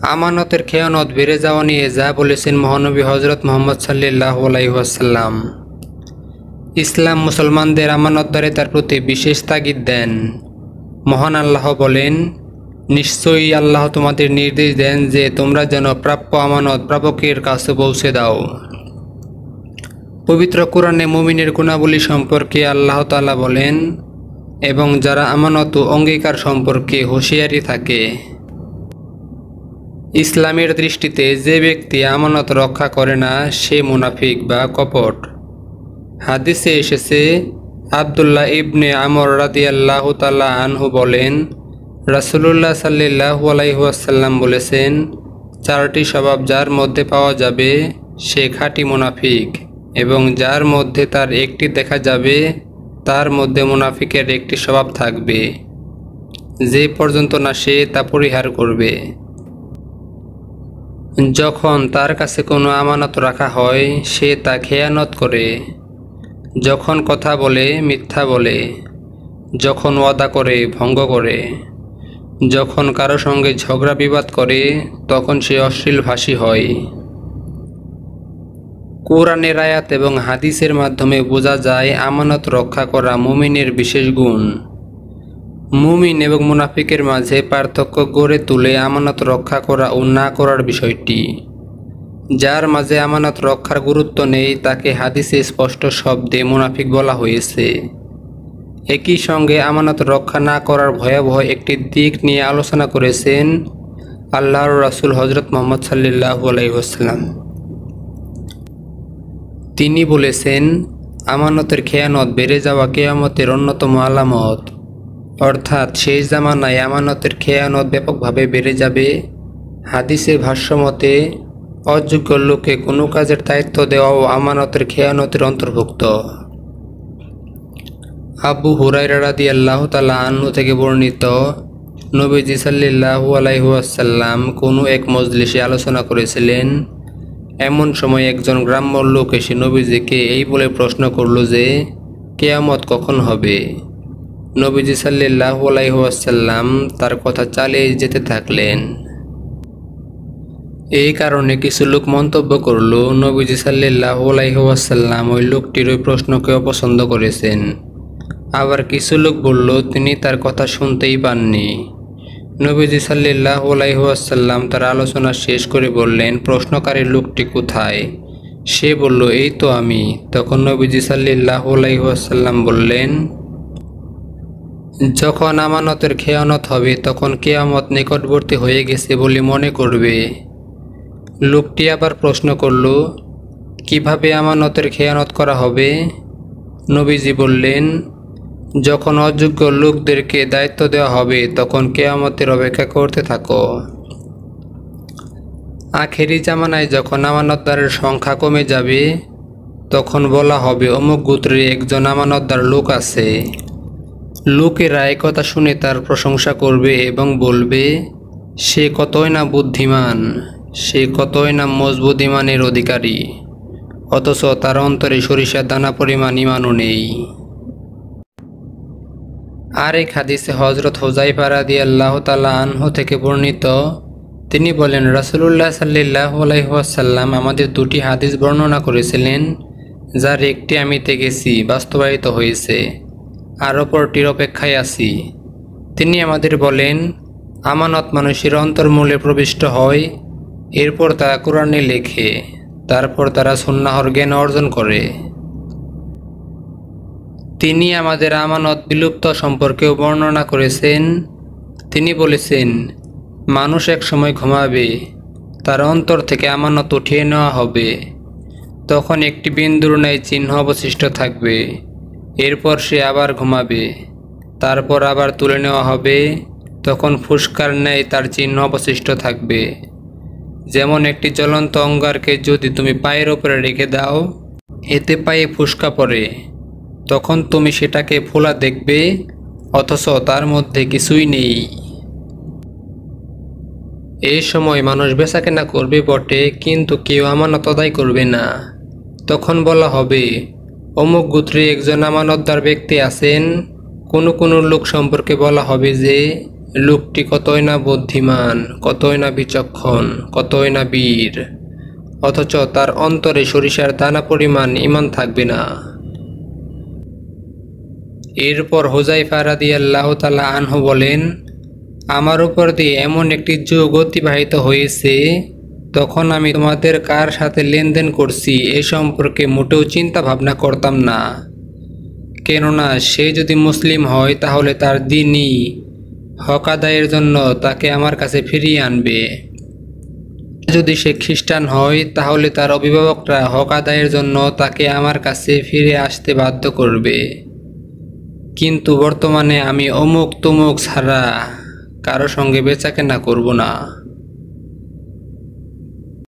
আমানতের খেয়ানত বেড়ে যাওয়া নিয়ে যা বলেছেন মহানবী হজরত মুহাম্মদ সাল্লাল্লাহু আলাইহি ওয়াসাল্লাম। ইসলাম মুসলমানদের আমানতদারিতার প্রতি বিশেষ তাগিদ দেন। মহান আল্লাহ বলেন, নিশ্চয়ই আল্লাহ তোমাদের নির্দেশ দেন যে তোমরা যেন প্রাপ্য আমানত প্রাপকের কাছে পৌঁছে দাও। পবিত্র কোরআনে মুমিনের গুণাবলী সম্পর্কে আল্লাহ তাআলা বলেন, এবং যারা আমানত ও অঙ্গীকার সম্পর্কে হুঁশিয়ারি থাকে। ইসলামের দৃষ্টিতে যে ব্যক্তি আমানত রক্ষা করে না সে মুনাফিক বা কপট। হাদিসে এসেছে, আব্দুল্লাহ ইবনে আমর রাদিয়াল্লাহু তাআলা আনহু বলেন, রাসূলুল্লাহ সাল্লাল্লাহু আলাইহি ওয়াসাল্লাম বলেছেন, চারটি স্বভাব যার মধ্যে পাওয়া যাবে সে খাঁটি মুনাফিক, এবং যার মধ্যে তার একটি দেখা যাবে তার মধ্যে মুনাফিকের একটি স্বভাব থাকবে, যে পর্যন্ত না সে তা পরিহার করবে। যখন তার কাছে কোনো আমানত রাখা হয় সে তা খেয়ানত করে। যখন কথা বলে মিথ্যা বলে, যখন ওয়াদা করে ভঙ্গ করে, যখন কারো সঙ্গে ঝগড়া বিবাদ করে তখন সে অশ্লীলভাষী হয়। কোরআনের আয়াত এবং হাদিসের মাধ্যমে বোঝা যায় আমানত রক্ষা করা মুমিনের বিশেষ গুণ। মুমিন এবং মুনাফিকের মাঝে পার্থক্য গড়ে তুলে আমানত রক্ষা করা ও না করার বিষয়টি। যার মাঝে আমানত রক্ষার গুরুত্ব নেই তাকে হাদিসে স্পষ্ট শব্দে মুনাফিক বলা হয়েছে। একই সঙ্গে আমানত রক্ষা না করার ভয়াবহ একটি দিক নিয়ে আলোচনা করেছেন আল্লাহর রাসূল হযরত মুহাম্মদ সাল্লাল্লাহু আলাইহি ওয়াসাল্লাম। তিনি বলেছেন, আমানতের খেয়ানত বেড়ে যাওয়া কিয়ামতের অন্যতম আলামত, অর্থাৎ শেষ জামানায় আমানতের খেয়ানত ব্যাপকভাবে বেড়ে যাবে। হাদিসের ভাষ্যমতে অযোগ্য লোককে কোনো কাজের দায়িত্ব দেওয়াও আমানতের খেয়ানতের অন্তর্ভুক্ত। আবু হুরায়রা রাদিয়াল্লাহু তাআলা আনহু থেকে বর্ণিত, নবীজি সাল্লাল্লাহু আলাইহি ওয়াসাল্লাম কোনো এক মজলিসে আলোচনা করেছিলেন। এমন সময় একজন গ্রাম্য লোক এসে নবীজিকে এই বলে প্রশ্ন করল যে কিয়ামত কখন হবে। নবীজি সাল্লাল্লাহু আলাইহি ওয়াসাল্লাম তার কথা চালিয়ে যেতে থাকলেন। এই কারণে কিছু লোক মন্তব্য করল, নবীজি সাল্লাল্লাহু আলাইহি ওয়াসাল্লাম ওই লোকটির ওই প্রশ্নকে অপছন্দ করেছেন। আবার কিছু লোক বলল তিনি তার কথা শুনতেই পাননি। নবীজি সাল্লাল্লাহু আলাইহি ওয়াসাল্লাম তার আলোচনা শেষ করে বললেন, প্রশ্নকারী লোকটি কোথায়? সে বলল, এই তো আমি। তখন নবীজি সাল্লাল্লাহু আলাইহি ওয়াসাল্লাম বললেন, যখন আমানতের খেয়ানত হবে তখন কিয়ামত নিকটবর্তী হয়ে গেছে বলে মনে করবে। লোকটি আবার প্রশ্ন করল, কিভাবে আমানতের খেয়ানত করা হবে? নবীজি বললেন, যখন অযোগ্য লোকদেরকে দায়িত্ব দেওয়া হবে তখন কিয়ামতের অপেক্ষা করতে থাকো। আখেরি জামানায় যখন আমানতদারের সংখ্যা কমে যাবে তখন বলা হবে, অমুক গোত্রে একজন আমানতদার লোক আছে। লোকেরা এই কথা শুনে তার প্রশংসা করবে এবং বলবে, সে কতই না বুদ্ধিমান, সে কতই না মজবুত ইমানের অধিকারী, অথচ তার অন্তরে সরিষার দানা পরিমাণ ইমানও নেই। আরেক হাদিসে হযরত হুযায়ফা রাদিয়াল্লাহু তাআলা আনহু থেকে বর্ণিত, তিনি বলেন, রাসূলুল্লাহ সাল্লাল্লাহু আলাইহি ওয়াসাল্লাম আমাদের দুটি হাদিস বর্ণনা করেছিলেন, যার একটি আমি দেখেছি বাস্তবায়িত হয়েছে, আর অপরটির অপেক্ষায় আছি। তিনি আমাদের বলেন, আমানত মানুষের অন্তর্মূলে প্রবিষ্ট হয়, এরপর তারা কোরআনে লেখে, তারপর তারা সুন্নাহর জ্ঞান অর্জন করে। তিনি আমাদের আমানত বিলুপ্ত সম্পর্কেও বর্ণনা করেছেন। তিনি বলেছেন, মানুষ এক সময় ঘুমাবে, তার অন্তর থেকে আমানত উঠিয়ে নেওয়া হবে, তখন একটি বিন্দুর ন্যায় চিহ্ন অবশিষ্ট থাকবে। এরপর সে আবার ঘুমাবে, তারপর আবার তুলে নেওয়া হবে, তখন ফুসকার ন্যায় তার চিহ্ন অবশিষ্ট থাকবে। যেমন একটি জ্বলন্ত অঙ্গারকে যদি তুমি পায়ের উপরে রেখে দাও, এতে পায়ে ফুসকা পড়ে, তখন তুমি সেটাকে ফোলা দেখবে, অথচ তার মধ্যে কিছুই নেই। এই সময় মানুষ বেচাকেনা করবে বটে, কিন্তু কেউ আমানত আদায় করবে না। তখন বলা হবে, অমুক গোত্রে একজন আমানতদার ব্যক্তি আছেন। কোনো লোক সম্পর্কে বলা হবে যে লোকটি কতই না বুদ্ধিমান, কতই না বিচক্ষণ, কতই না বীর, অথচ তার অন্তরে সরিষার দানা পরিমাণ ঈমান থাকবে না। এরপর হুযায়ফা রাদিয়াল্লাহু তাআলা আনহু বলেন, আমার উপর দিয়ে এমন একটি যুগ অতিবাহিত হয়েছে, তখন আমি তোমাদের কার সাথে লেনদেন করছি এ সম্পর্কে মোটেও চিন্তা ভাবনা করতাম না। কেননা সে যদি মুসলিম হয় তাহলে তার দ্বীনই হক আদায়ের জন্য তাকে আমার কাছে ফিরিয়ে আনবে। যদি সে খ্রিস্টান হয় তাহলে তার অভিভাবকরা হক আদায়ের জন্য তাকে আমার কাছে ফিরে আসতে বাধ্য করবে। কিন্তু বর্তমানে আমি অমুক তমুক ছাড়া কারো সঙ্গে বেচাকেনা করব না।